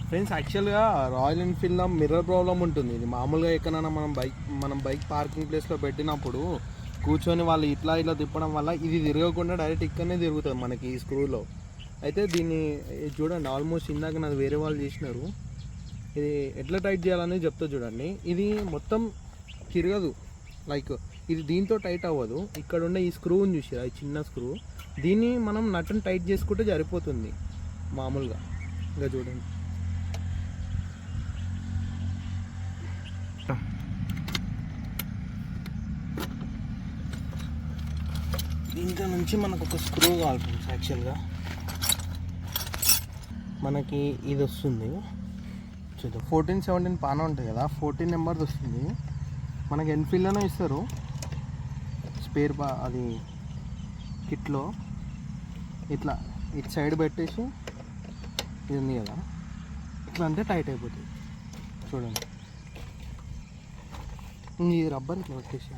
Friends యాక్చువల్గా royal ఎన్ఫీల్డ్లో mirror problem ఉంటుంది. ఇది మామూలుగా ఎక్కడైనా మనం బైక్ పార్కింగ్ ప్లేస్లో పెట్టినప్పుడు కూర్చొని వాళ్ళు ఇట్లా తిప్పడం వల్ల ఇది తిరగకుండా డైరెక్ట్ ఇక్కడనే తిరుగుతుంది మనకి ఈ స్క్రూలో. అయితే దీన్ని చూడండి, ఆల్మోస్ట్ ఇందాక నాకు వేరే వాళ్ళు చేసినారు. ఇది ఎట్లా టైట్ చేయాలనేది చెప్తా చూడండి. ఇది మొత్తం తిరగదు, లైక్ ఇది దీంతో టైట్ అవ్వదు. ఇక్కడ ఉండే ఈ స్క్రూ ఉంది చూసారా, ఈ చిన్న స్క్రూ, దీన్ని మనం నట్టుని టైట్ చేసుకుంటే సరిపోతుంది మామూలుగా. ఇంకా చూడండి, దీంట్లో నుంచి మనకు ఒక స్క్రూ కావాలి ఫ్రెండ్స్. యాక్చువల్గా మనకి ఇది వస్తుంది చూద్దాం, 14-17 పాన ఉంటుంది కదా, 14 నెంబర్ది వస్తుంది మనకి. ఎన్ఫీల్డ్లోనే ఇస్తారు స్పేర్ అది కిట్లో. ఇట్లా ఇటు సైడ్ పెట్టేసి ఇది ఉంది కదా, ఇట్లా అంటే టైట్ అయిపోతుంది చూడండి. ఇది రబ్బర్ ఇట్లా పెట్టేసి